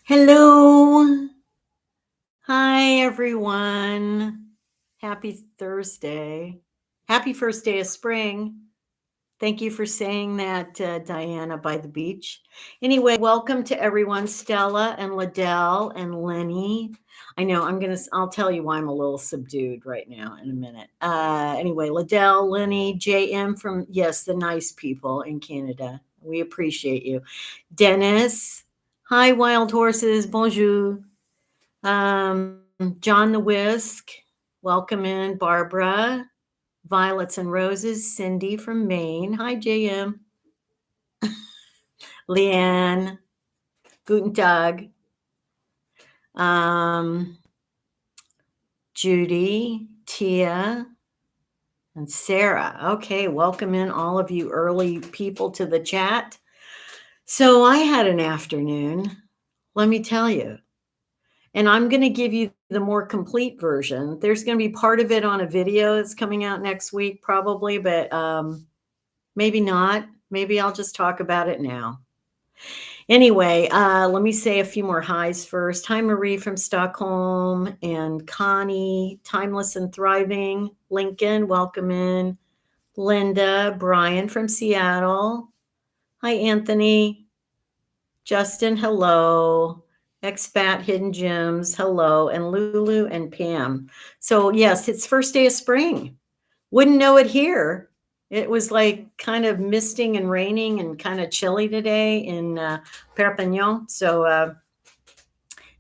Hello. Hi, everyone. Happy Thursday. Happy first day of spring. Thank you for saying that, Diana by the beach. Anyway, welcome to everyone, Stella and Liddell and Lenny. I know I'll tell you why I'm a little subdued right now in a minute. Anyway, Liddell, Lenny, JM from, yes, the nice people in Canada. We appreciate you. Dennis. Hi, wild horses. Bonjour. Um, John the Whisk, welcome in. Barbara, Violets and Roses, Cindy from Maine. Hi, JM. Leanne, Guten Tag. Um, Judy, Tia, and Sarah. Okay, welcome in all of you early people to the chat. So I had an afternoon, let me tell you. And I'm going to give you the more complete version. There's going to be part of it on a video that's coming out next week, probably, but maybe not. Maybe I'll just talk about it now. Anyway, let me say a few more highs first. Hi, Marie from Stockholm, and Connie, Timeless and Thriving. Lincoln, welcome in. Linda, Brian from Seattle. Hi, Anthony. Justin, hello. Expat Hidden Gems, hello. And Lulu and Pam. So, yes, it's first day of spring. Wouldn't know it here. It was like kind of misting and raining and kind of chilly today in Perpignan. So,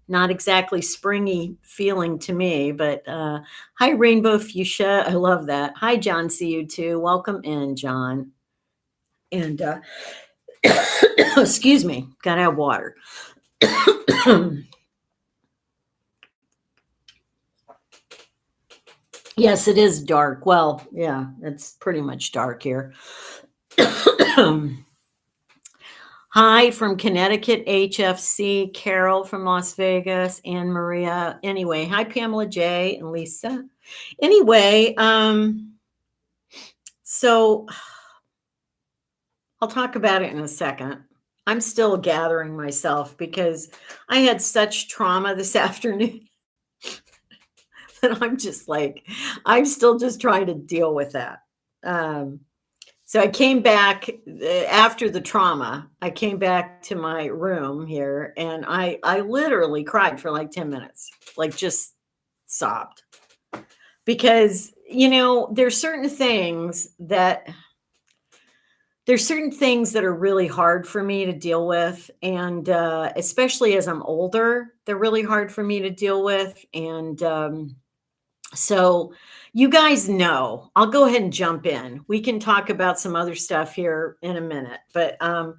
not exactly springy feeling to me, but hi, Rainbow Fuchsia. I love that. Hi, John. See you too. Welcome in, John. And excuse me, gotta have water. Yes, it is dark. Well, yeah, it's pretty much dark here. Hi from Connecticut, HFC, Carol from Las Vegas, Anne Maria. Anyway, hi, Pamela J. and Lisa. Anyway, so I'll talk about it in a second. I'm still gathering myself because I had such trauma this afternoon that I'm still just trying to deal with that. So I came back after the trauma. I came back to my room here and I literally cried for like 10 minutes, like just sobbed. Because, there's certain things that are really hard for me to deal with. And especially as I'm older, they're really hard for me to deal with. And so you guys know, I'll go ahead and jump in. We can talk about some other stuff here in a minute, but I'm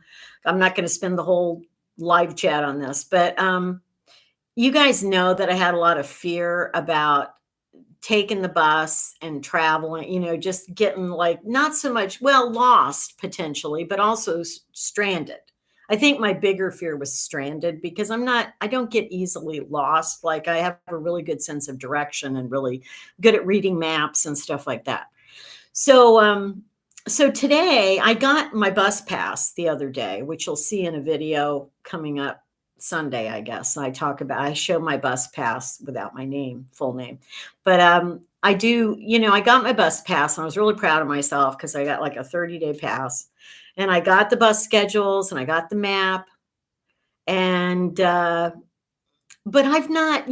not going to spend the whole live chat on this. But you guys know that I had a lot of fear about taking the bus and traveling, just getting like not so much, well, lost potentially, but also stranded. I think my bigger fear was stranded because I don't get easily lost. Like I have a really good sense of direction and really good at reading maps and stuff like that. So today I got my bus pass the other day, which you'll see in a video coming up Sunday, I guess. I show my bus pass without my full name. But I got my bus pass and I was really proud of myself because I got like a 30-day pass. And I got the bus schedules and I got the map. And, but I've not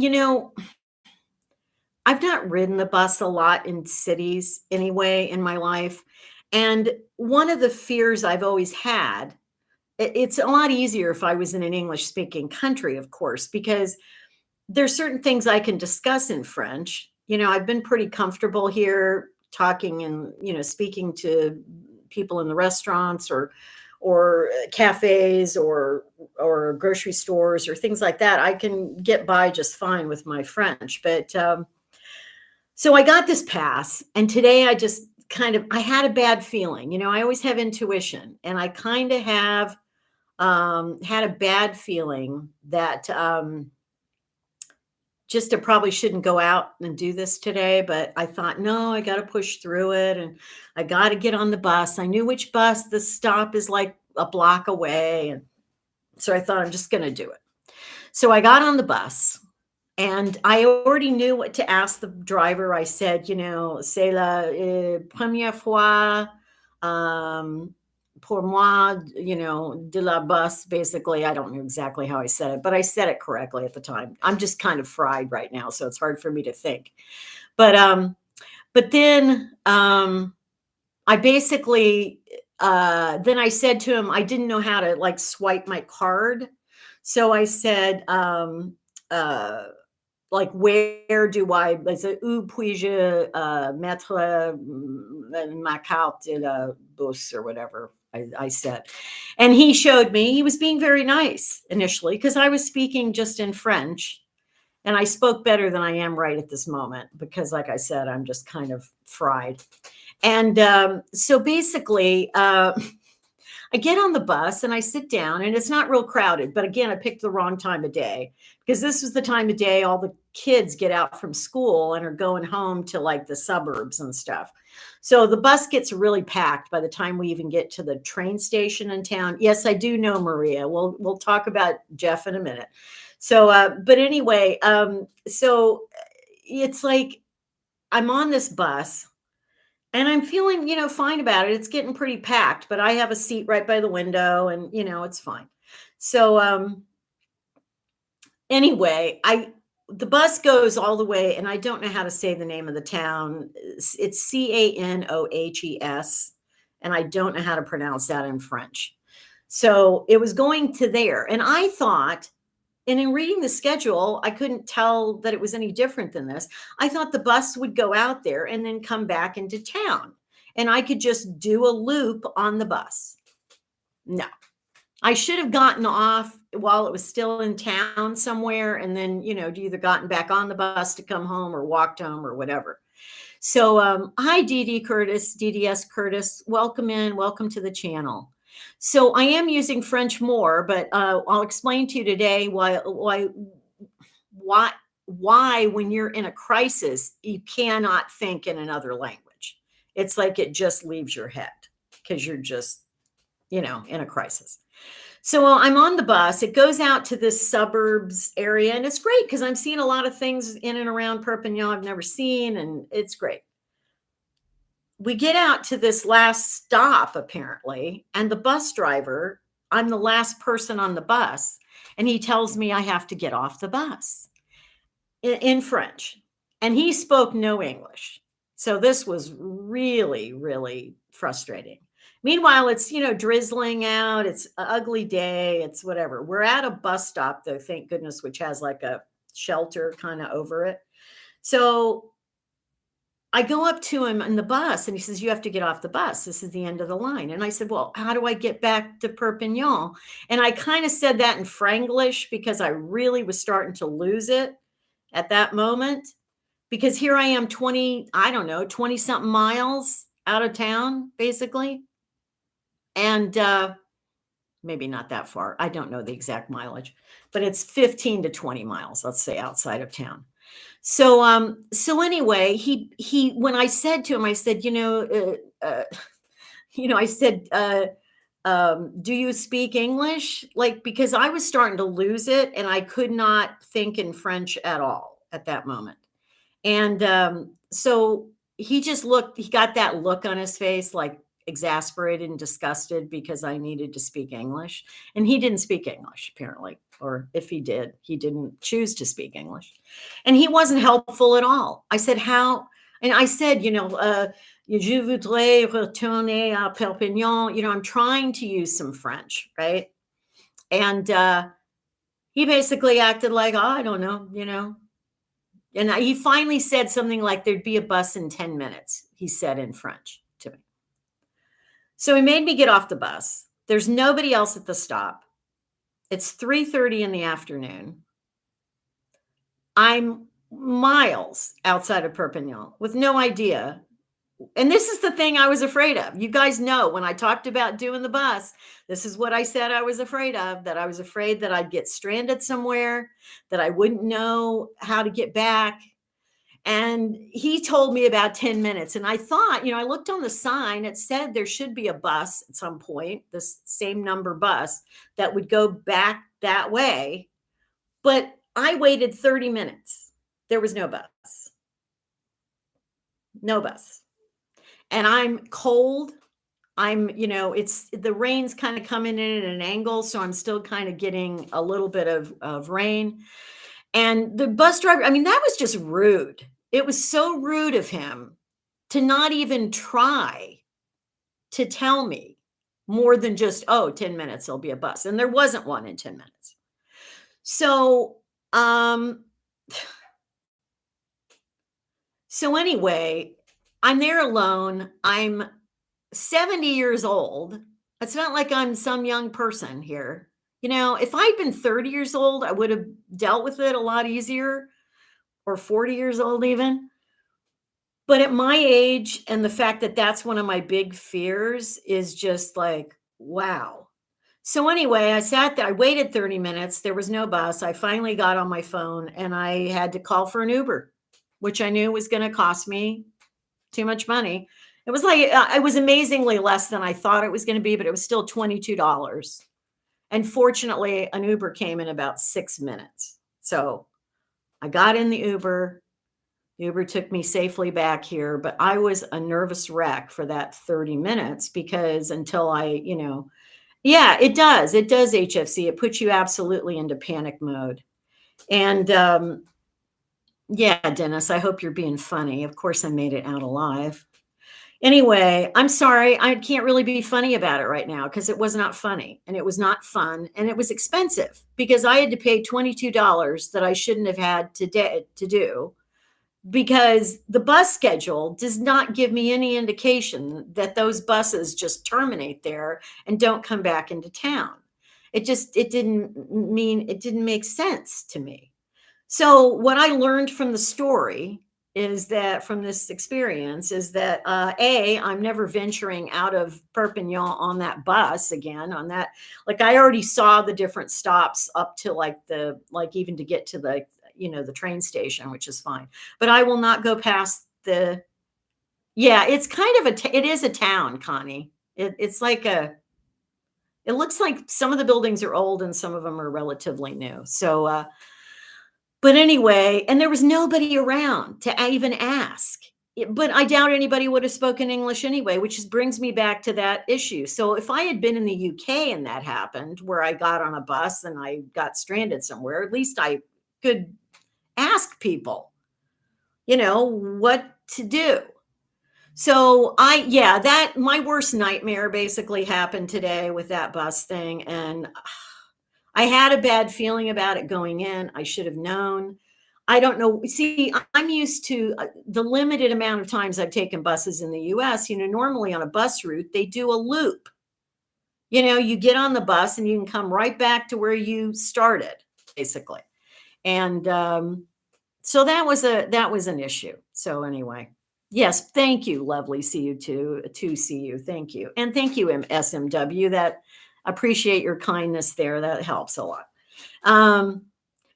ridden the bus a lot in cities anyway in my life. And one of the fears I've always had, it's a lot easier if I was in an English speaking country, of course, because there's certain things I can discuss in French. I've been pretty comfortable here talking and, speaking to people in the restaurants or cafes or grocery stores or things like that. I can get by just fine with my French. But so I got this pass, and today I had a bad feeling. I always have intuition, and I kind of have had a bad feeling that just I probably shouldn't go out and do this today, but I thought, no, I got to push through it and I got to get on the bus. I knew which bus, the stop is like a block away. And so I thought I'm just going to do it. So I got on the bus and I already knew what to ask the driver. I said, c'est la première fois pour moi, de la bus, basically. I don't know exactly how I said it, but I said it correctly at the time. I'm just kind of fried right now, so it's hard for me to think. But then I basically then I said to him, I didn't know how to like swipe my card. So I said, like, where do I où puis-je mettre ma carte de la bus or whatever I said. And he showed me, he was being very nice initially because I was speaking just in French. And I spoke better than I am right at this moment because, like I said, I'm just kind of fried. And so basically, I get on the bus and I sit down, and it's not real crowded. But again, I picked the wrong time of day because this was the time of day all the kids get out from school and are going home to like the suburbs and stuff. So the bus gets really packed by the time we even get to the train station in town. Yes, I do know Maria. We'll talk about Jeff in a minute. So, but anyway, so it's like I'm on this bus and I'm feeling, fine about it. It's getting pretty packed, but I have a seat right by the window and, it's fine. So, anyway, the bus goes all the way, and I don't know how to say the name of the town. It's Canohes, and I don't know how to pronounce that in French. So it was going to there, and I thought, and in reading the schedule, I couldn't tell that it was any different than this. I thought the bus would go out there and then come back into town, and I could just do a loop on the bus. No, I should have gotten off while it was still in town somewhere, and then, either gotten back on the bus to come home or walked home or whatever. So, hi, DDS Curtis. Welcome in. Welcome to the channel. So I am using French more, but I'll explain to you today why when you're in a crisis, you cannot think in another language. It's like it just leaves your head because you're just, in a crisis. So I'm on the bus. It goes out to this suburbs area, and it's great because I'm seeing a lot of things in and around Perpignan I've never seen, and it's great. We get out to this last stop, apparently, and the bus driver, I'm the last person on the bus, and he tells me I have to get off the bus in French, and he spoke no English. So this was really, really frustrating. Meanwhile, it's, drizzling out. It's an ugly day. It's whatever. We're at a bus stop, though, thank goodness, which has like a shelter kind of over it. So I go up to him in the bus and he says, you have to get off the bus. This is the end of the line. And I said, well, how do I get back to Perpignan? And I kind of said that in Franglish because I really was starting to lose it at that moment, because here I am 20 something miles out of town, basically. And maybe not that far. I don't know the exact mileage, but it's 15 to 20 miles, let's say, outside of town. So anyway, he when I said to him, I said, I said, do you speak English? Like, because I was starting to lose it and I could not think in French at all at that moment. And so he got that look on his face, like exasperated and disgusted because I needed to speak English. And he didn't speak English, apparently. Or if he did, he didn't choose to speak English. And he wasn't helpful at all. I said, how? And I said, je voudrais retourner à Perpignan. I'm trying to use some French, right? And he basically acted like, oh, I don't know. And he finally said something like, there'd be a bus in 10 minutes, he said in French to me. So he made me get off the bus. There's nobody else at the stop. It's 3:30 in the afternoon. I'm miles outside of Perpignan with no idea. And this is the thing I was afraid of. You guys know when I talked about doing the bus, this is what I said I was afraid of, that I was afraid that I'd get stranded somewhere, that I wouldn't know how to get back. And he told me about 10 minutes. And I thought, I looked on the sign, it said there should be a bus at some point, this same number bus that would go back that way. But I waited 30 minutes. There was no bus. No bus. And I'm cold. It's the rain's kind of coming in at an angle, so I'm still kind of getting a little bit of rain. And the bus driver, I mean, that was just rude. It was so rude of him to not even try to tell me more than just, oh, 10 minutes, there'll be a bus. And there wasn't one in 10 minutes. So, um, so anyway, I'm there alone. I'm 70 years old. It's not like I'm some young person here. If I'd been 30 years old, I would have dealt with it a lot easier, or 40 years old even. But at my age, and the fact that that's one of my big fears is just like, wow. So anyway, I sat there, I waited 30 minutes. There was no bus. I finally got on my phone and I had to call for an Uber, which I knew was going to cost me too much money. It was like, it was amazingly less than I thought it was going to be, but it was still $22. And fortunately, an Uber came in about 6 minutes. So I got in the Uber. Uber took me safely back here, but I was a nervous wreck for that 30 minutes because until yeah, it does. It does, HFC. It puts you absolutely into panic mode. And yeah, Dennis, I hope you're being funny. Of course, I made it out alive. Anyway, I'm sorry. I can't really be funny about it right now because it was not funny and it was not fun and it was expensive because I had to pay $22 that I shouldn't have had today to do, because the bus schedule does not give me any indication that those buses just terminate there and don't come back into town. It didn't make sense to me. So what I learned from the story is that from this experience is that I'm never venturing out of Perpignan on that bus again. On that, like, I already saw the different stops up to even to get to the train station, which is fine. But I will not go past the. Yeah, it's kind of it is a town, Connie. It's like it looks like some of the buildings are old and some of them are relatively new. So. But anyway, and there was nobody around to even ask. But I doubt anybody would have spoken English anyway, which brings me back to that issue. So if I had been in the UK and that happened, where I got on a bus and I got stranded somewhere, at least I could ask people, what to do. So that my worst nightmare basically happened today with that bus thing. And I had a bad feeling about it going in. I should have known. I don't know. See, I'm used to the limited amount of times I've taken buses in the US. Normally on a bus route, they do a loop. You get on the bus and you can come right back to where you started, basically. And so that was an issue. So anyway, yes, thank you, lovely. See you too. See you. Thank you. And thank you, SMW. That appreciate your kindness there. That helps a lot.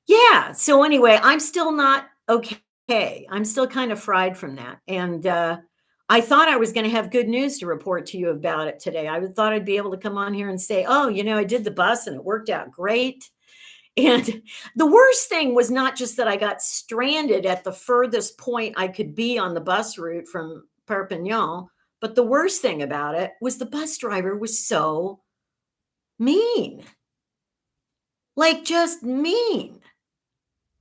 Yeah. So anyway, I'm still not okay. I'm still kind of fried from that. And I thought I was going to have good news to report to you about it today. I thought I'd be able to come on here and say, oh, I did the bus and it worked out great. And the worst thing was not just that I got stranded at the furthest point I could be on the bus route from Perpignan, but the worst thing about it was the bus driver was so mean. Like, just mean.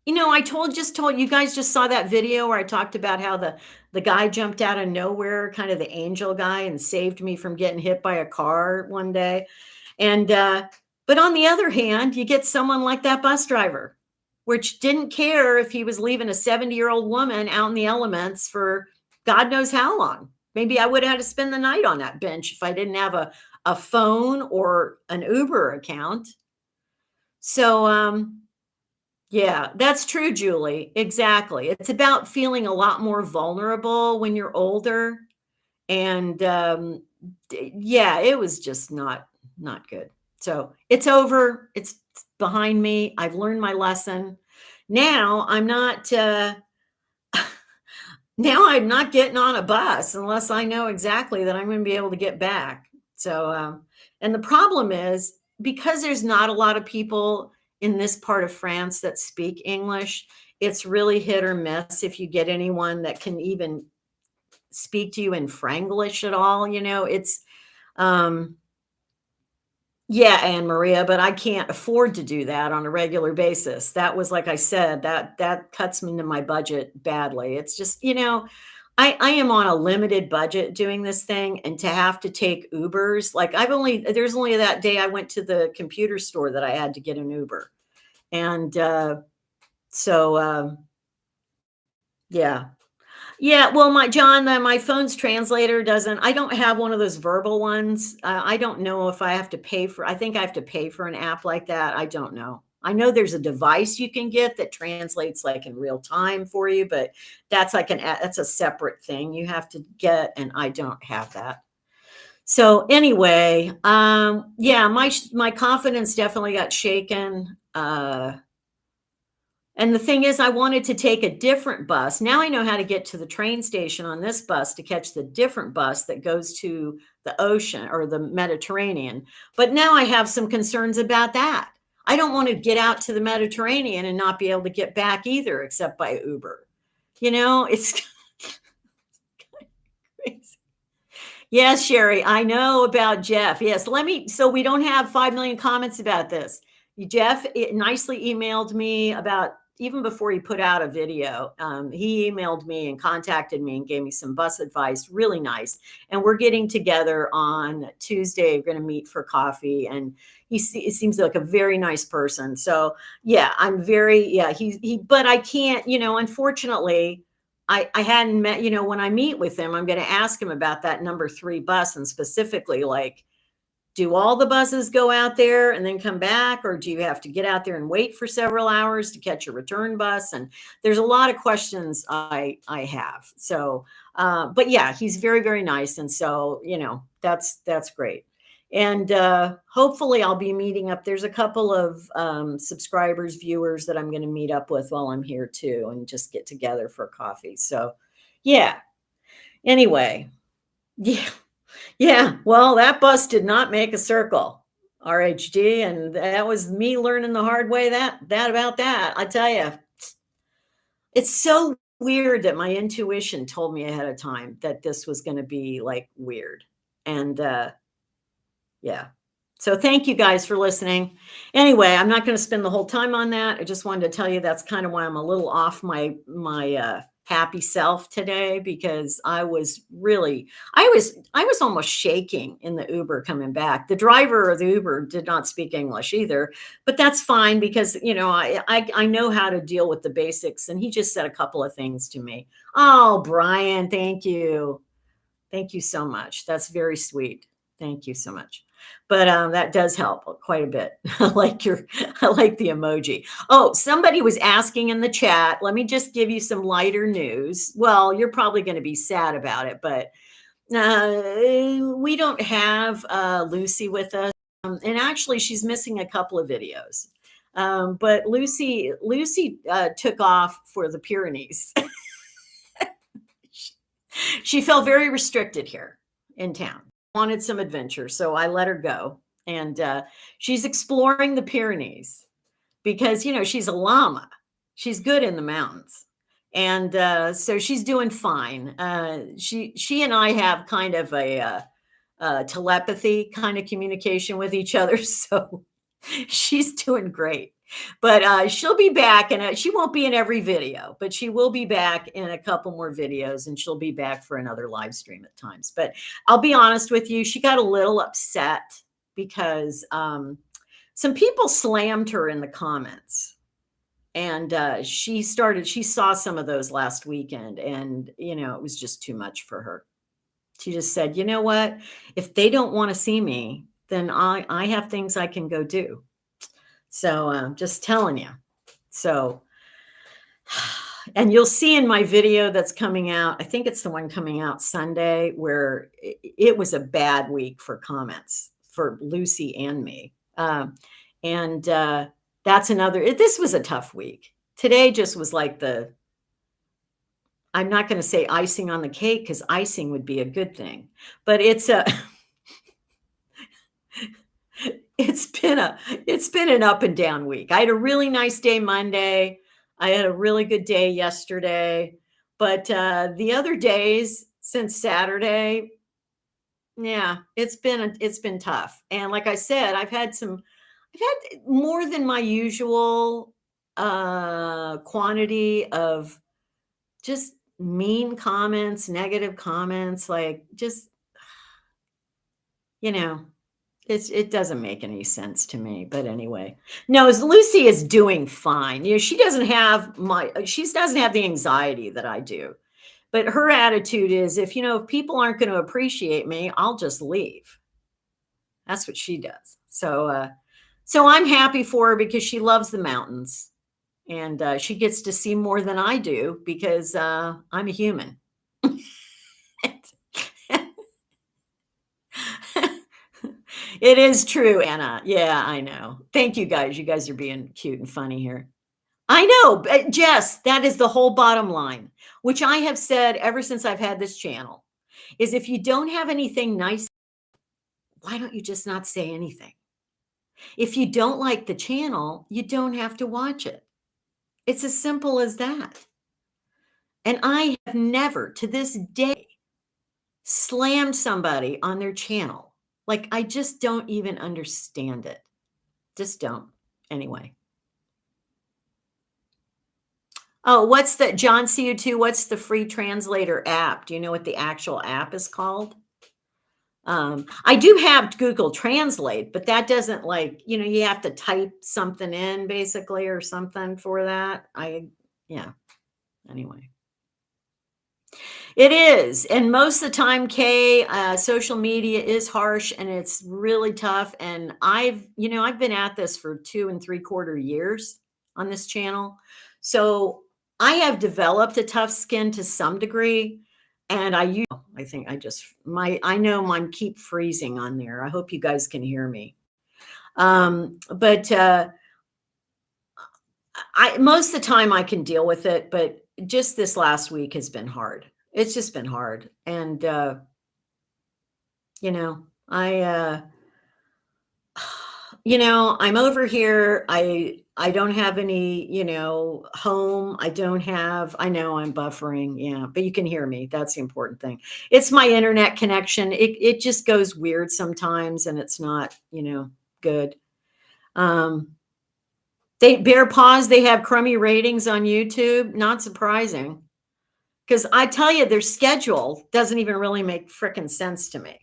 I told you guys just saw that video where I talked about how the guy jumped out of nowhere, kind of the angel guy, and saved me from getting hit by a car one day. And but on the other hand, you get someone like that bus driver, which didn't care if he was leaving a 70-year-old woman out in the elements for God knows how long. Maybe I would have had to spend the night on that bench if I didn't have a phone or an Uber account. So, yeah, that's true, Julie. Exactly. It's about feeling a lot more vulnerable when you're older. And yeah, it was just not good. So it's over. It's behind me. I've learned my lesson. Now I'm not getting on a bus unless I know exactly that I'm going to be able to get back. So and the problem is, because there's not a lot of people in this part of France that speak English, it's really hit or miss if you get anyone that can even speak to you in Franglish at all. It's um yeah, Anne Maria, but I can't afford to do that on a regular basis. That was, like I said, that cuts me into my budget badly. It's just, I am on a limited budget doing this thing, and to have to take Ubers, like there's only that day I went to the computer store that I had to get an Uber. And so yeah. Yeah, well, my phone's translator doesn't. I don't have one of those verbal ones. I don't know if I have to pay for. I think I have to pay for an app like that. I don't know. I know there's a device you can get that translates like in real time for you, but that's that's a separate thing you have to get, and I don't have that. So anyway, yeah, my confidence definitely got shaken. And the thing is, I wanted to take a different bus. Now I know how to get to the train station on this bus to catch the different bus that goes to the ocean or the Mediterranean. But now I have some concerns about that. I don't want to get out to the Mediterranean and not be able to get back either, except by Uber. It's crazy. Yes, Sherry, I know about Jeff. Yes, so we don't have 5 million comments about this. Jeff nicely emailed me about, even before he put out a video, he emailed me and contacted me and gave me some bus advice. Really nice. And we're getting together on Tuesday. We're going to meet for coffee. And he seems like a very nice person. So yeah, but I can't, unfortunately, I hadn't met, when I meet with him, I'm going to ask him about that number 3 bus, and specifically, like, do all the buses go out there and then come back, or do you have to get out there and wait for several hours to catch a return bus? And there's a lot of questions I have. So, but yeah, he's very, very nice. And so, that's great. And hopefully I'll be meeting up. There's a couple of subscribers, viewers that I'm going to meet up with while I'm here too, and just get together for coffee. So yeah, anyway, yeah. Yeah, well, that bus did not make a circle, RHD, and that was me learning the hard way that about that. I tell you, it's so weird that my intuition told me ahead of time that this was going to be like weird. And yeah. So thank you guys for listening. Anyway, I'm not going to spend the whole time on that. I just wanted to tell you that's kind of why I'm a little off my happy self today, because I was almost shaking in the Uber coming back. The driver of the Uber did not speak English either, but that's fine because I know how to deal with the basics, and he just said a couple of things to me. Oh, Brian, thank you. Thank you so much. That's very sweet. Thank you so much. But that does help quite a bit. I like the emoji. Oh, somebody was asking in the chat. Let me just give you some lighter news. Well, you're probably going to be sad about it, but we don't have Lucy with us. And actually, she's missing a couple of videos. But Lucy took off for the Pyrenees. She felt very restricted here in town. Wanted some adventure, so I let her go. And she's exploring the Pyrenees because, she's a llama. She's good in the mountains. And so she's doing fine. She and I have kind of a telepathy kind of communication with each other. So she's doing great. But she'll be back, and she won't be in every video, but she will be back in a couple more videos, and she'll be back for another live stream at times. But I'll be honest with you, she got a little upset because some people slammed her in the comments, and she saw some of those last weekend, and it was just too much for her. She just said, you know what, if they don't want to see me, then I have things I can go do. So just telling you. So, and you'll see in my video that's coming out, I think it's the one coming out Sunday, where it was a bad week for comments for Lucy and me. And that's this was a tough week. Today just was like I'm not going to say icing on the cake, because icing would be a good thing, but it's It's been an up and down week. I had a really nice day Monday. I had a really good day yesterday, but the other days since Saturday, yeah, it's been tough. And like I said, I've had more than my usual quantity of just mean comments, negative comments, like just, you know, it doesn't make any sense to me, but anyway. No, Lucy is doing fine. She doesn't have the anxiety that I do. But her attitude is if people aren't going to appreciate me, I'll just leave. That's what she does. So I'm happy for her because she loves the mountains and she gets to see more than I do because I'm a human. It is true, Anna. Yeah, I know. Thank you guys. You guys are being cute and funny here. I know, but Jess, that is the whole bottom line, which I have said ever since I've had this channel, is if you don't have anything nice, why don't you just not say anything? If you don't like the channel, you don't have to watch it. It's as simple as that. And I have never, to this day, slammed somebody on their channel. Like, I just don't even understand it. Just don't. Anyway. Oh, what's the John CU2? What's the free translator app? Do you know what the actual app is called? I do have Google Translate, but that doesn't you have to type something in basically or something for that. Yeah. Anyway. It is. And most of the time, Kay, social media is harsh and it's really tough. And I've been at this for 2 3/4 years on this channel. So I have developed a tough skin to some degree. And I think I know mine keep freezing on there. I hope you guys can hear me. But most of the time I can deal with it, but just this last week has been hard. It's just been hard. And I I'm over here. I don't have any, home. I know I'm buffering. Yeah, but you can hear me. That's the important thing. It's my internet connection. It just goes weird sometimes and it's not, good. Bear Paws, they have crummy ratings on YouTube. Not surprising. Because I tell you, their schedule doesn't even really make frickin' sense to me.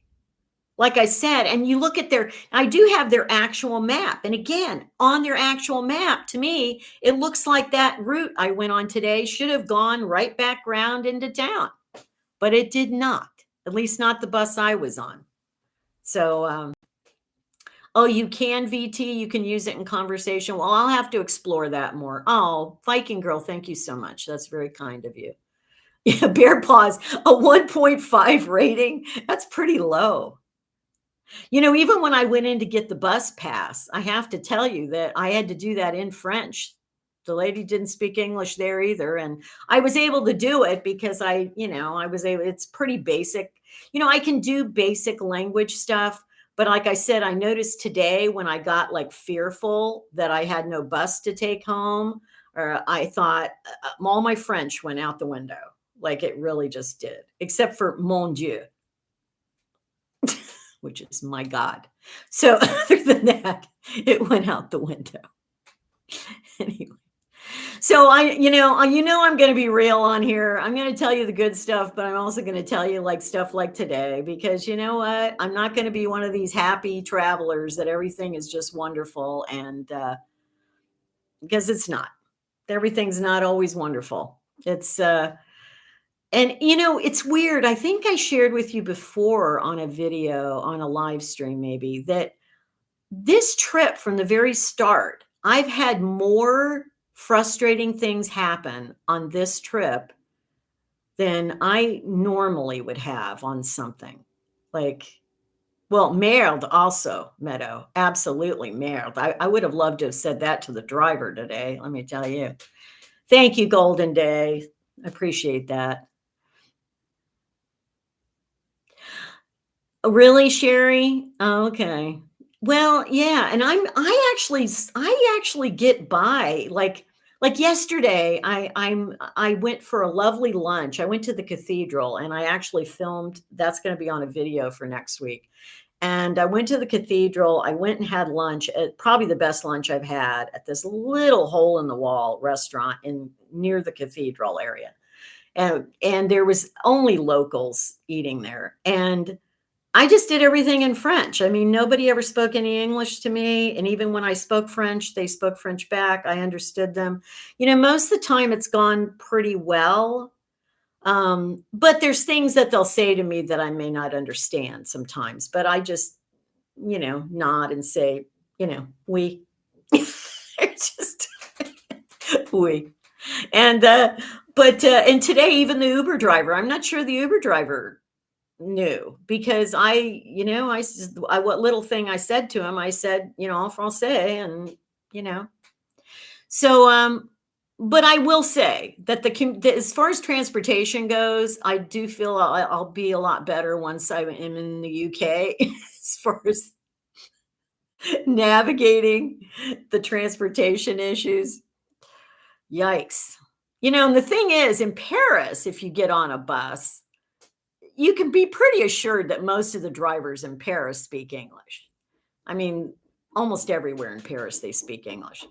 Like I said, and you look at I do have their actual map. And again, on their actual map, to me, it looks like that route I went on today should have gone right back round into town. But it did not, at least not the bus I was on. So, oh, you can VT, you can use it in conversation. Well, I'll have to explore that more. Oh, Viking Girl, thank you so much. That's very kind of you. Yeah, Bear Paws, a 1.5 rating. That's pretty low. Even when I went in to get the bus pass, I have to tell you that I had to do that in French. The lady didn't speak English there either. And I was able to do it because it's pretty basic. I can do basic language stuff. But like I said, I noticed today when I got fearful that I had no bus to take home, or I thought all my French went out the window. Like it really just did, except for mon Dieu, which is my God. So other than that, it went out the window. Anyway. So I'm going to be real on here. I'm going to tell you the good stuff, but I'm also going to tell you stuff like today, because you know what? I'm not going to be one of these happy travelers that everything is just wonderful. And because it's not, everything's not always wonderful. It's, and it's weird. I think I shared with you before on a video, on a live stream, maybe, that this trip from the very start, I've had more frustrating things happen on this trip than I normally would have on something. Merde also, Meadow. Absolutely merde. I would have loved to have said that to the driver today, let me tell you. Thank you, Golden Day. I appreciate that. Really, Sherry? Oh, okay. Well, yeah, and I actually get by, like yesterday, I went for a lovely lunch. I went to the cathedral, and I actually filmed that's gonna be on a video for next week, and I went to the cathedral, I went and had lunch at probably the best lunch I've had at this little hole in the wall restaurant in near the cathedral area, and there was only locals eating there, and I just did everything in French. I mean, nobody ever spoke any English to me, and even when I spoke French, they spoke French back. I understood them. Most of the time it's gone pretty well, but there's things that they'll say to me that I may not understand sometimes, but I just, nod and say, "Oui." It's just "Oui." And, and today, even the Uber driver, I'm not sure the Uber driver knew because what little thing I said to him, I said, en français, and you know, so but I will say that as far as transportation goes, I do feel I'll be a lot better once I am in the UK as far as navigating the transportation issues. Yikes. And the thing is, in Paris, if you get on a bus, you can be pretty assured that most of the drivers in Paris speak English. I mean, almost everywhere in Paris, they speak English.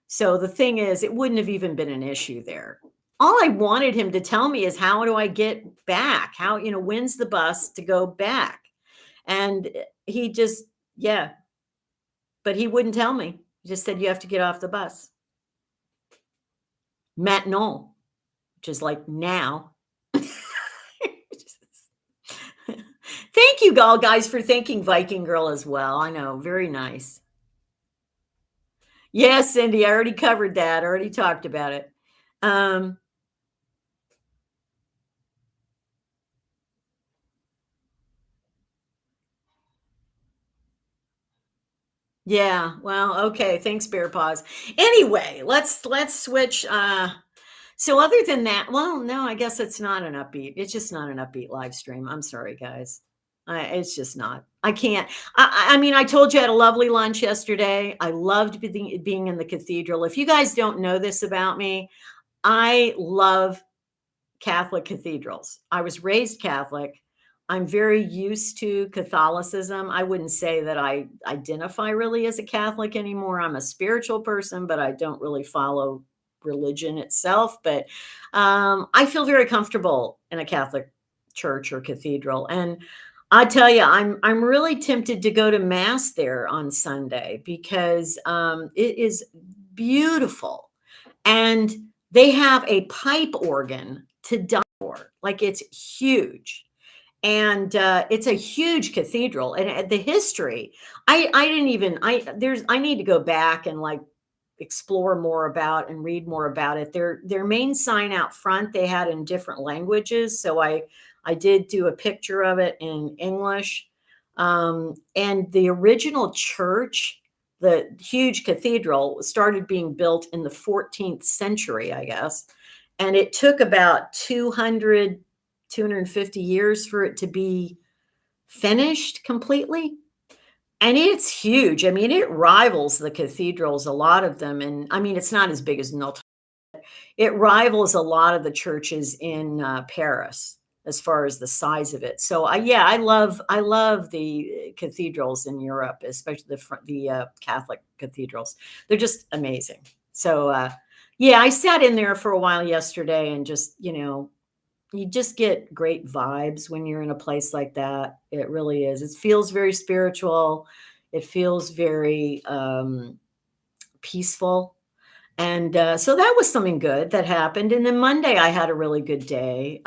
So the thing is, it wouldn't have even been an issue there. All I wanted him to tell me is how do I get back? When's the bus to go back? And he just, yeah, but he wouldn't tell me. He just said, you have to get off the bus. Maintenant, which is like now. Thank you all guys for thanking Viking Girl as well. I know, very nice. Yes, Cindy, I already covered that. I already talked about it. Yeah, well, okay. Thanks, Bear Paws. Anyway, let's switch. So other than that, well, no, I guess it's not an upbeat. It's just not an upbeat live stream. I'm sorry, guys. It's just not. I can't. I mean, I told you I had a lovely lunch yesterday. I loved being in the cathedral. If you guys don't know this about me, I love Catholic cathedrals. I was raised Catholic. I'm very used to Catholicism. I wouldn't say that I identify really as a Catholic anymore. I'm a spiritual person, but I don't really follow religion itself. But I feel very comfortable in a Catholic church or cathedral. And I tell you, I'm really tempted to go to mass there on Sunday because it is beautiful, and they have a pipe organ to die for. Like it's huge, and it's a huge cathedral. And the history, I didn't even I need to go back and like explore more about and read more about it. Their main sign out front they had in different languages, so I did do a picture of it in English. And the original church, the huge cathedral, started being built in the 14th century, I guess. And it took about 250 years for it to be finished completely. And it's huge. I mean, it rivals the cathedrals, a lot of them. And I mean, it's not as big as Notre. It rivals a lot of the churches in Paris as far as the size of it. So yeah, I love the cathedrals in Europe, especially the Catholic cathedrals. They're just amazing. So yeah, I sat in there for a while yesterday and just you just get great vibes when you're in a place like that. It really is. It feels very spiritual. It feels very peaceful. And so that was something good that happened. And then Monday, I had a really good day.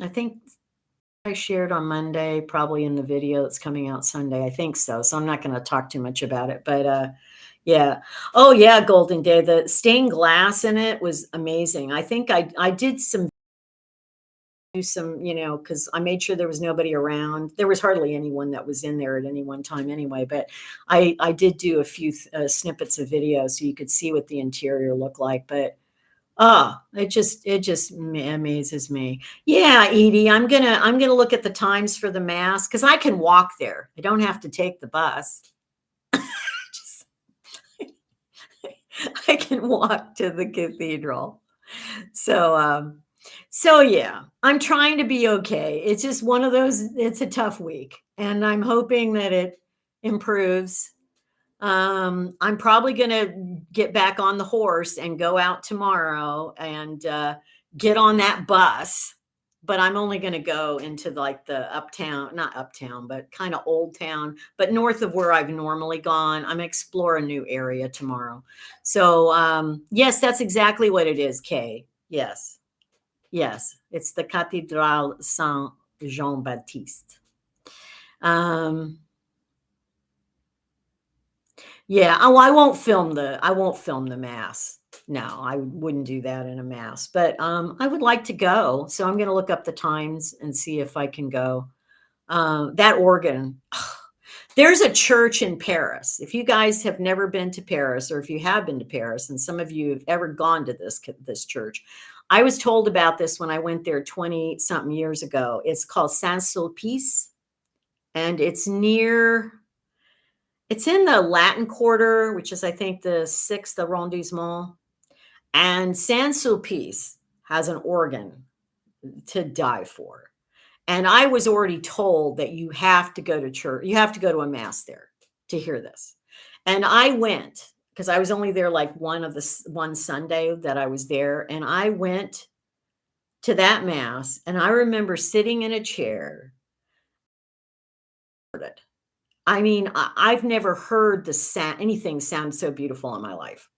I think I shared on Monday, probably in the video that's coming out Sunday. I think so. So I'm not going to talk too much about it. But yeah. Oh, yeah. Golden Day. The stained glass in it was amazing. I think I did do some, because I made sure there was nobody around. There was hardly anyone that was in there at any one time anyway, but I did do a few snippets of video so you could see what the interior looked like. But Oh, it just amazes me. Yeah, Edie, I'm gonna look at the times for the mass because I can walk there. I don't have to take the bus. Just I can walk to the cathedral. So so yeah, I'm trying to be okay. It's just one of those, it's a tough week, and I'm hoping that it improves. I'm probably going to get back on the horse and go out tomorrow and get on that bus. But I'm only going to go into like the uptown, not uptown, but kind of old town, but north of where I've normally gone. I'm going to explore a new area tomorrow. So, yes, that's exactly what it is, Kay. Yes. Yes. It's the Cathédrale Saint Jean Baptiste. Um, Yeah, oh, I won't film the mass. No, I wouldn't do that in a mass, but, I would like to go, so I'm gonna look up the times and see if I can go. That organ, there's a church in Paris. If you guys have never been to Paris, or if you have been to Paris, and some of you have ever gone to this church, I was told about this when I went there 20 something years ago. It's called Saint-Sulpice, and it's in the Latin Quarter, which is, I think, the 6th arrondissement. And Saint-Sulpice has an organ to die for. And I was already told that you have to go to church, you have to go to a mass there to hear this. And I went because I was only there like one Sunday that I was there. And I went to that mass, and I remember sitting in a chair. I mean, I've never heard anything sound so beautiful in my life.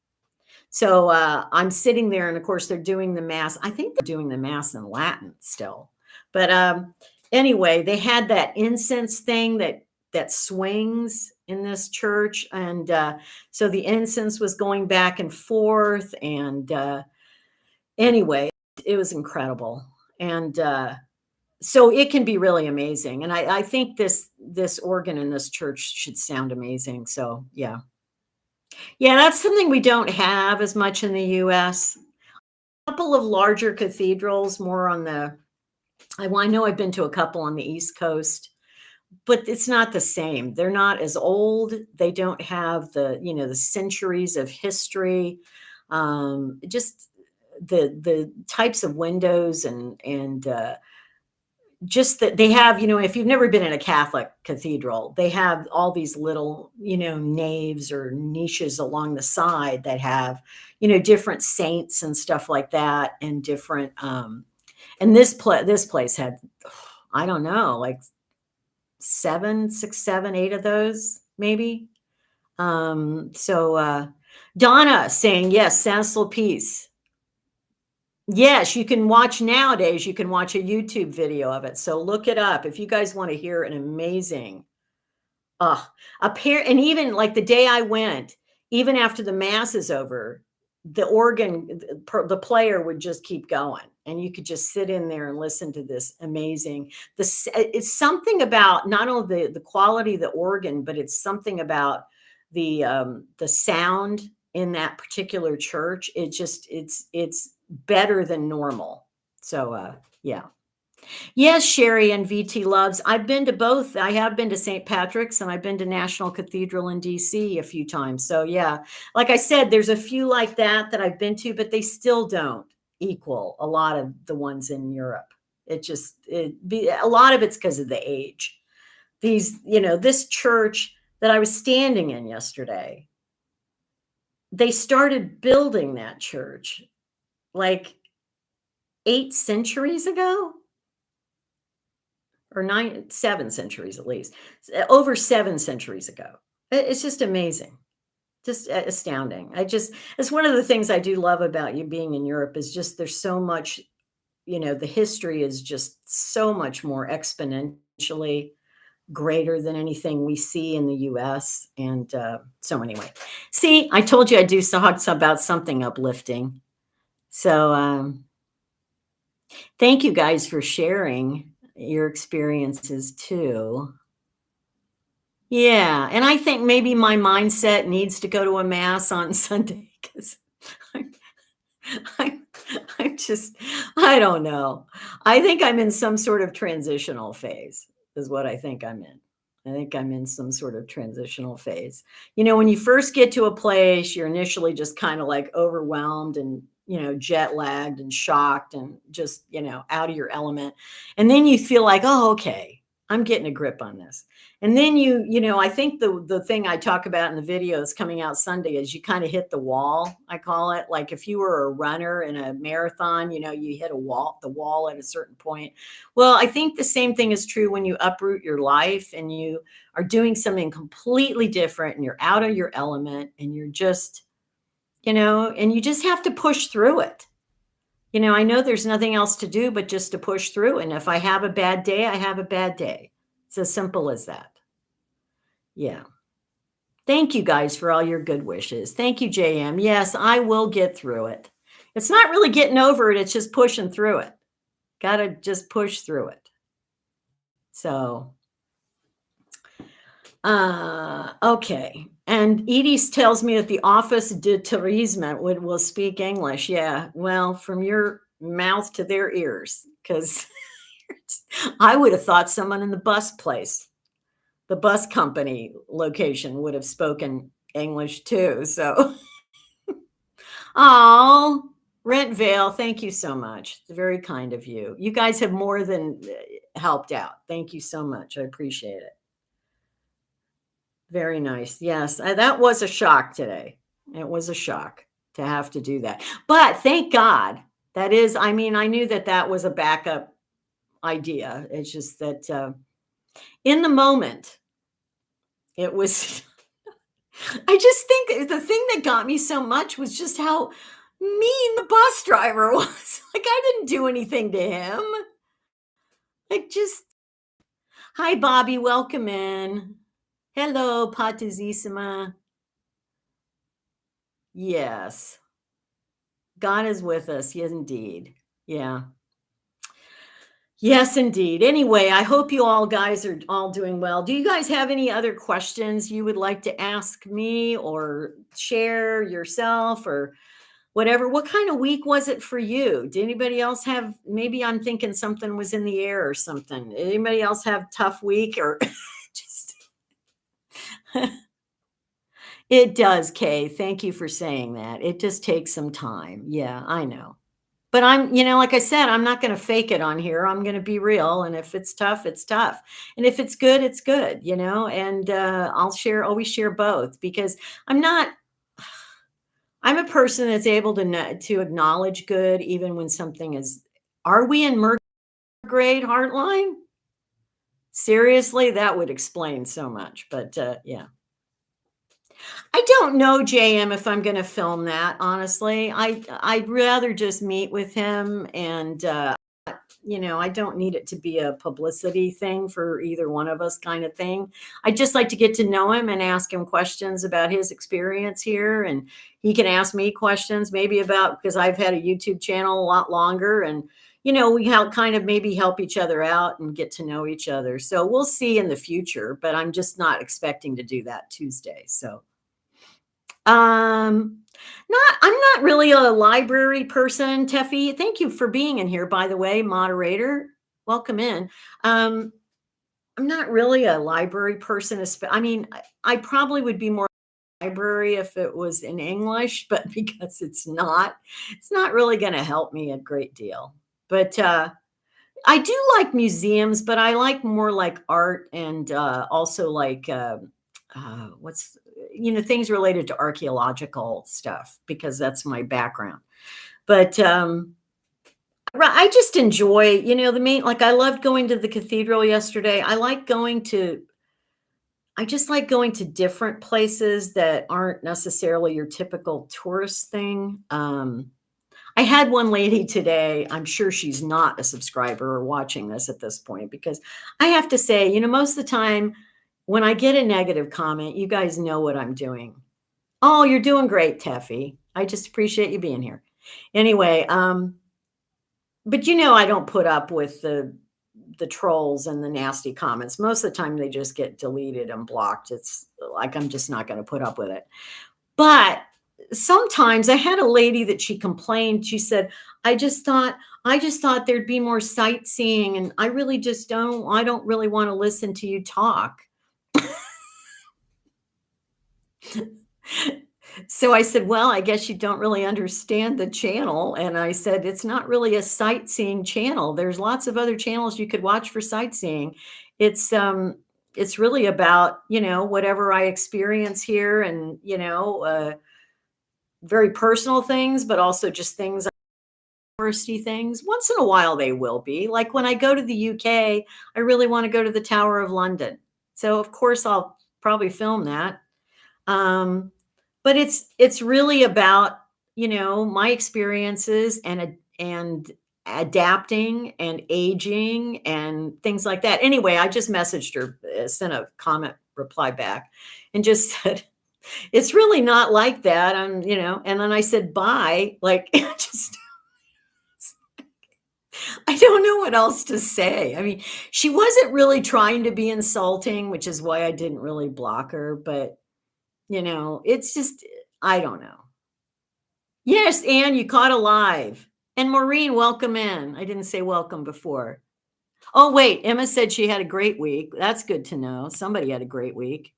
So I'm sitting there, and of course, they're doing the mass. I think they're doing the mass in Latin still, but anyway, they had that incense thing that swings in this church, and so the incense was going back and forth, and anyway, it was incredible, and so it can be really amazing. And I think this organ in this church should sound amazing. So yeah. Yeah, that's something we don't have as much in the US. A couple of larger cathedrals, more on the I know I've been to a couple on the East Coast, but it's not the same. They're not as old. They don't have the centuries of history. Just the types of windows and just that they have, if you've never been in a Catholic cathedral, they have all these little, naves or niches along the side that have, different saints and stuff like that, and different. And this place had, I don't know, like seven, six, seven, eight of those, maybe. So Donna saying yes, Saint Sulpice. Yes, you can watch nowadays, you can watch a YouTube video of it. So look it up if you guys want to hear an amazing, uh, and even like the day I went, even after the mass is over, the organ, the player would just keep going, and you could just sit in there and listen to this amazing. It's something about not only the quality of the organ, but it's something about the sound in that particular church. It's better than normal. So yeah. Yes, Sherry and VT loves. I've been to both. I have been to St. Patrick's, and I've been to National Cathedral in DC a few times. So yeah, like I said, there's a few like that I've been to, but they still don't equal a lot of the ones in Europe. A lot of it's because of the age. This church that I was standing in yesterday, they started building that church like 8 centuries ago, or 7 centuries at least, over 7 centuries ago. It's just amazing, just astounding. It's one of the things I do love about you being in Europe is just there's so much, the history is just so much more exponentially greater than anything we see in the US. And so anyway, see, I told you I'd do talk about something uplifting. So thank you guys for sharing your experiences too. Yeah, and I think maybe my mindset needs to go to a mass on Sunday because I'm, I'm just, I don't know. I think I'm in some sort of transitional phase, is what I think I'm in. I think I'm in some sort of transitional phase. When you first get to a place, you're initially just kind of like overwhelmed and, jet lagged and shocked and just, out of your element. And then you feel like, oh, okay, I'm getting a grip on this. And then I think the thing I talk about in the videos coming out Sunday is you kind of hit the wall, I call it. Like if you were a runner in a marathon, you hit the wall at a certain point. Well, I think the same thing is true when you uproot your life and you are doing something completely different and you're out of your element and you're just, and you just have to push through it. I know there's nothing else to do but just to push through. And if I have a bad day, I have a bad day. It's as simple as that. Yeah. Thank you guys for all your good wishes. Thank you, JM. Yes, I will get through it. It's not really getting over it, it's just pushing through it. Got to just push through it. So, okay. And Edie tells me that the office de tourisme will speak English. Yeah, well, from your mouth to their ears, because I would have thought someone in the bus company location would have spoken English too. So, oh, Rent Vale, thank you so much. It's very kind of you. You guys have more than helped out. Thank you so much. I appreciate it. Very nice. Yes, that was a shock today. It was a shock to have to do that. But thank God I knew that was a backup idea. It's just that in the moment, it was, I just think the thing that got me so much was just how mean the bus driver was. Like, I didn't do anything to him. Like, just, hi, Bobby, welcome in. Hello, Patizissima. Yes. God is with us. Yes, indeed. Yeah. Yes, indeed. Anyway, I hope you all guys are all doing well. Do you guys have any other questions you would like to ask me or share yourself or whatever? What kind of week was it for you? Did anybody else have, maybe I'm thinking something was in the air or something. Did anybody else have tough week or just it does, Kay. Thank you for saying that. It just takes some time. Yeah, I know. But I'm, like I said, I'm not going to fake it on here. I'm going to be real. And if it's tough, it's tough. And if it's good, it's good, and I'll always share both because I'm a person that's able to acknowledge good even when something is, are we in Mercury grade Heartline? Seriously, that would explain so much. But yeah. I don't know, JM, if I'm going to film that. Honestly, I'd rather just meet with him, and I don't need it to be a publicity thing for either one of us, kind of thing. I'd just like to get to know him and ask him questions about his experience here, and he can ask me questions maybe about because I've had a YouTube channel a lot longer, and we kind of maybe help each other out and get to know each other. So we'll see in the future, but I'm just not expecting to do that Tuesday. So. I'm not really a library person, Teffy. Thank you for being in here, by the way, moderator. Welcome in. I'm not really a library person. I probably would be more library if it was in English, but because it's not really going to help me a great deal. But I do like museums, but I like more like art and also like what's things related to archaeological stuff because that's my background. But I just enjoy, the main, like I loved going to the cathedral yesterday. I just like going to different places that aren't necessarily your typical tourist thing. I had one lady today, I'm sure she's not a subscriber or watching this at this point, because I have to say, most of the time when I get a negative comment, you guys know what I'm doing. Oh, you're doing great, Teffy. I just appreciate you being here. Anyway, but I don't put up with the trolls and the nasty comments. Most of the time they just get deleted and blocked. It's like I'm just not going to put up with it. But sometimes I had a lady that she complained. She said, I just thought there'd be more sightseeing, and I really just don't, I don't really want to listen to you talk. So I said, well, I guess you don't really understand the channel. And I said, it's not really a sightseeing channel. There's lots of other channels you could watch for sightseeing. It's um it's really about, whatever I experience here, and, very personal things, but also just things, touristy things. Once in a while they will be. Like when I go to the UK, I really want to go to the Tower of London. So of course I'll probably film that. Um, but it's really about, my experiences, and adapting and aging and things like that. Anyway, I just messaged her, sent a comment reply back, and just said, it's really not like that. And then I said bye, like, just, I don't know what else to say. I mean, she wasn't really trying to be insulting, which is why I didn't really block her, but it's just, I don't know. Yes, Anne, you caught a live. And Maureen, welcome in. I didn't say welcome before. Oh, wait, Emma said she had a great week. That's good to know. Somebody had a great week.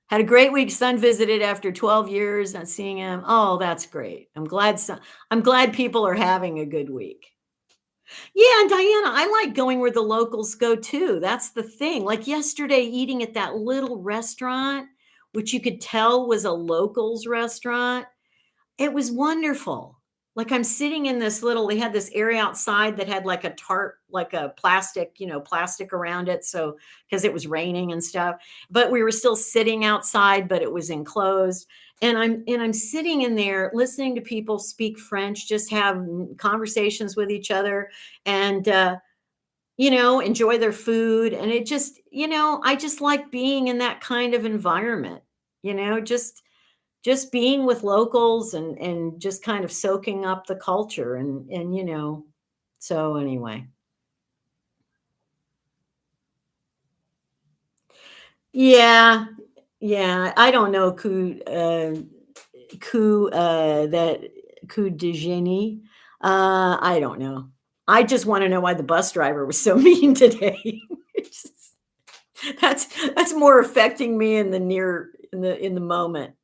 Had a great week. Son visited after 12 years, not seeing him. Oh, that's great. I'm glad people are having a good week. Yeah, and Diana, I like going where the locals go too. That's the thing. Like yesterday, eating at that little restaurant, which you could tell was a locals restaurant. It was wonderful. Like I'm sitting in this little, they had this area outside that had like a tarp, like a plastic, plastic around it. So, because it was raining and stuff, but we were still sitting outside, but it was enclosed. And I'm sitting in there listening to people speak French, just have conversations with each other, and enjoy their food. And it just, I just like being in that kind of environment, just being with locals, and just kind of soaking up the culture, and so anyway. Yeah, yeah, I don't know that coup de génie. I don't know. I just want to know why the bus driver was so mean today. It's just- that's more affecting me in the moment.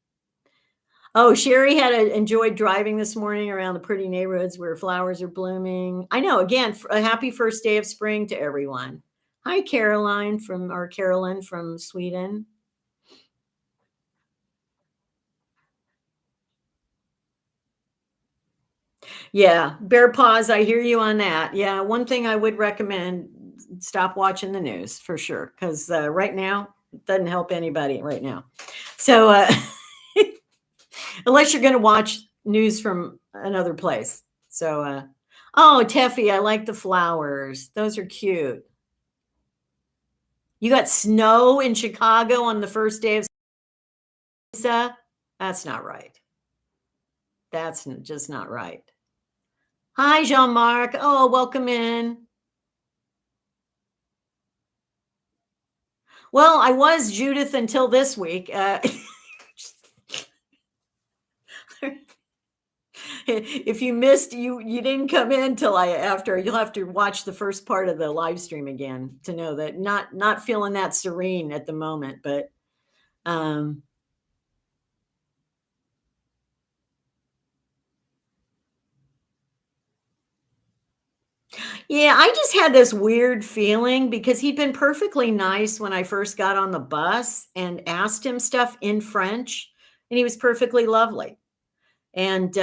Oh, Sherry enjoyed driving this morning around the pretty neighborhoods where flowers are blooming. I know. Again, a happy first day of spring to everyone. Hi, Carolyn from Sweden. Yeah, bear paws. I hear you on that. Yeah, one thing I would recommend: stop watching the news for sure, because right now it doesn't help anybody right now. So unless you're going to watch news from another place. So oh, Teffy, I like the flowers. Those are cute. You got snow in Chicago on the first day of Lisa? That's not right. That's just not right. Hi, Jean-Marc. Oh, welcome in. Well, I was Judith until this week. If you missed, you didn't come in till after. You'll have to watch the first part of the live stream again to know that not feeling that serene at the moment, but um yeah, I just had this weird feeling because he'd been perfectly nice when I first got on the bus and asked him stuff in French, and he was perfectly lovely. And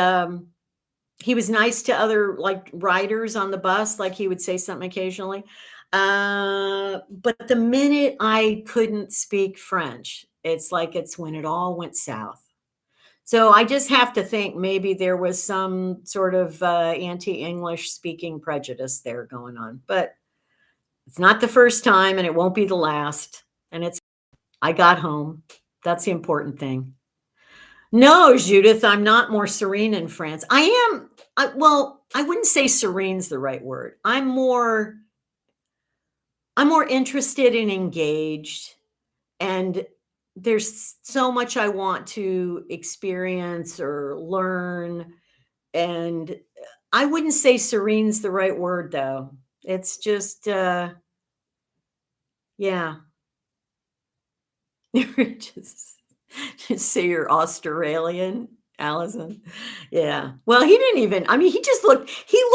he was nice to other like riders on the bus, like he would say something occasionally. But the minute I couldn't speak French, it's when it all went south. So I just have to think maybe there was some sort of anti-English speaking prejudice there going on. But it's not the first time, and it won't be the last. And I got home. That's the important thing. No, Judith, I'm not more serene in France. Well, I wouldn't say serene's the right word. I'm more interested and engaged. And there's so much I want to experience or learn. And I wouldn't say serene's the right word though. It's just, yeah. just, just say you're Australian, Allison. Yeah. Well, he didn't even, I mean, he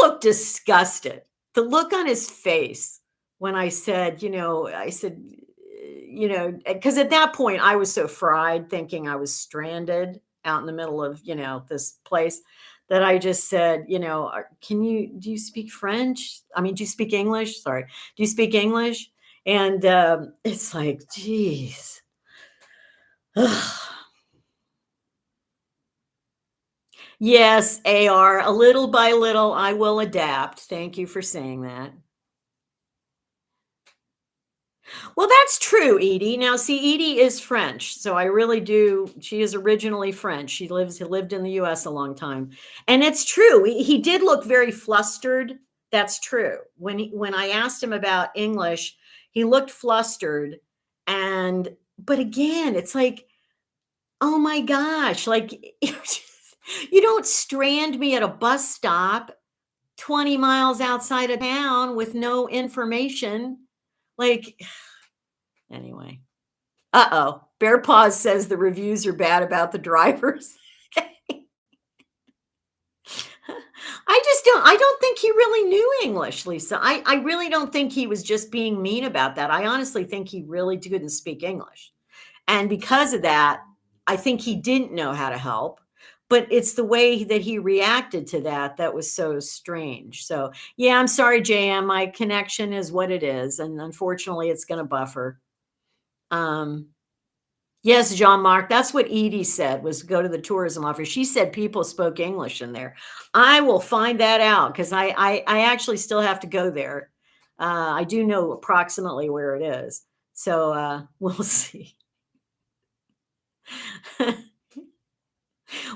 looked disgusted. The look on his face when I said, I said, because at that point I was so fried thinking I was stranded out in the middle of, this place that I just said, do you speak French? I mean, do you speak English? Sorry. Do you speak English? And it's like, geez. Yes, AR, a little by little, I will adapt. Thank you for saying that. Well, that's true, Edie. Now, see, Edie is French, so I really do. She is originally French. She lived in the U.S. a long time, and it's true. He did look very flustered. That's true. When I asked him about English, he looked flustered, and but again, it's like, oh my gosh, like you don't strand me at a bus stop 20 miles outside of town with no information. Like, anyway. Uh-oh. Bear Paws says the reviews are bad about the drivers. I don't think he really knew English, Lisa. I really don't think he was just being mean about that. I honestly think he really couldn't speak English. And because of that, I think he didn't know how to help. But it's the way that he reacted to that that was so strange. So, yeah, I'm sorry, JM. My connection is what it is. And unfortunately, it's going to buffer. Yes, Jean Marc, that's what Edie said, was go to the tourism office. She said people spoke English in there. I will find that out because I actually still have to go there. I do know approximately where it is. So we'll see.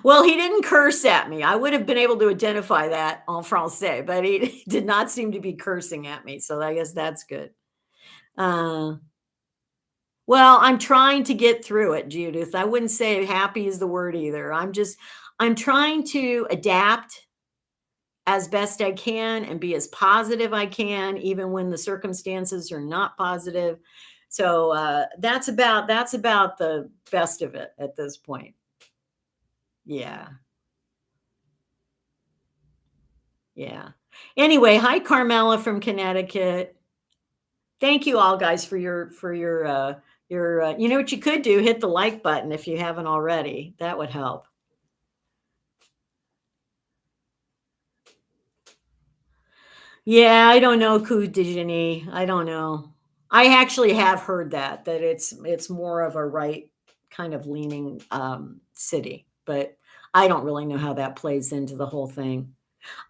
Well, he didn't curse at me. I would have been able to identify that en français, but he did not seem to be cursing at me. So I guess that's good. Uh, well, I'm trying to get through it, Judith. I wouldn't say happy is the word either. I'm trying to adapt as best I can and be as positive I can, even when the circumstances are not positive. So that's about the best of it at this point. Yeah. Yeah. Anyway, hi Carmela from Connecticut. Thank you all guys for your you know what you could do, hit the like button if you haven't already. That would help. Yeah, I don't know coup de génie. I don't know. I actually have heard that it's more of a right kind of leaning city, but I don't really know how that plays into the whole thing.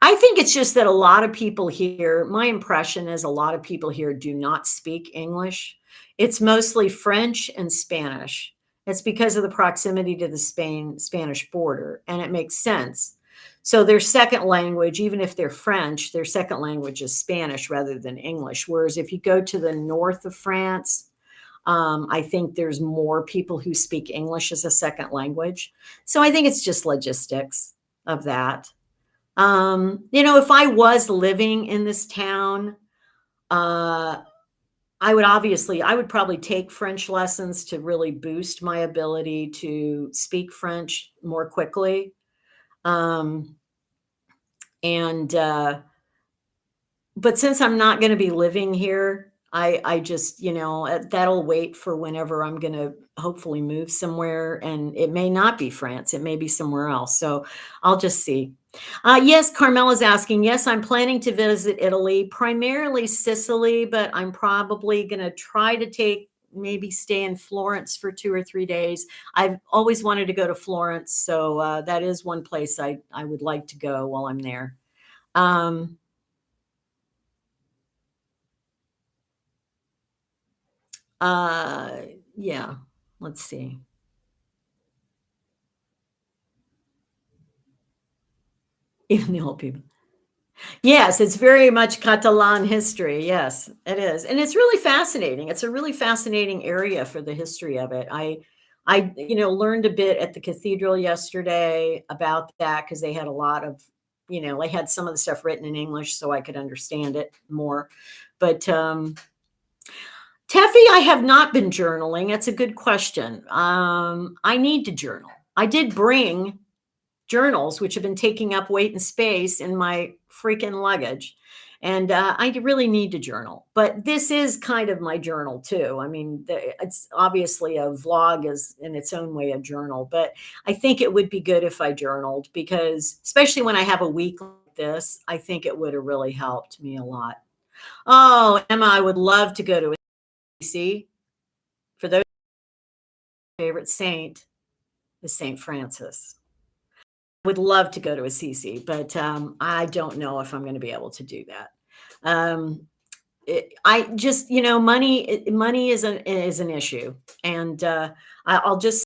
I think it's just that a lot of people here, my impression is a lot of people here do not speak English. It's mostly French and Spanish. It's because of the proximity to the Spanish border, and it makes sense. So their second language, even if they're French, their second language is Spanish rather than English. Whereas if you go to the north of France, I think there's more people who speak English as a second language. So I think it's just logistics of that. If I was living in this town, uh, I would probably take French lessons to really boost my ability to speak French more quickly. Um, and but since I'm not going to be living here, I just, that'll wait for whenever I'm going to hopefully move somewhere. And it may not be France, it may be somewhere else. So I'll just see. Yes, Carmela's asking. Yes, I'm planning to visit Italy, primarily Sicily, but I'm probably going to try to maybe stay in Florence for 2 or 3 days. I've always wanted to go to Florence. So that is one place I would like to go while I'm there. Um, Uh, yeah. Let's see. Even the old people. Yes, it's very much Catalan history. Yes, it is. And it's really fascinating. It's a really fascinating area for the history of it. I learned a bit at the cathedral yesterday about that because they had a lot of, they had some of the stuff written in English so I could understand it more. But Teffy, I have not been journaling. That's a good question. I need to journal. I did bring journals, which have been taking up weight and space in my freaking luggage. And I really need to journal. But this is kind of my journal too. I mean, it's obviously a vlog is in its own way a journal, but I think it would be good if I journaled because, especially when I have a week like this, I think it would have really helped me a lot. Oh, Emma, I would love to go to a CC. For those favorite saint is Saint Francis. Would love to go to a CC, but I don't know if I'm going to be able to do that. I just, money is an issue, and I'll just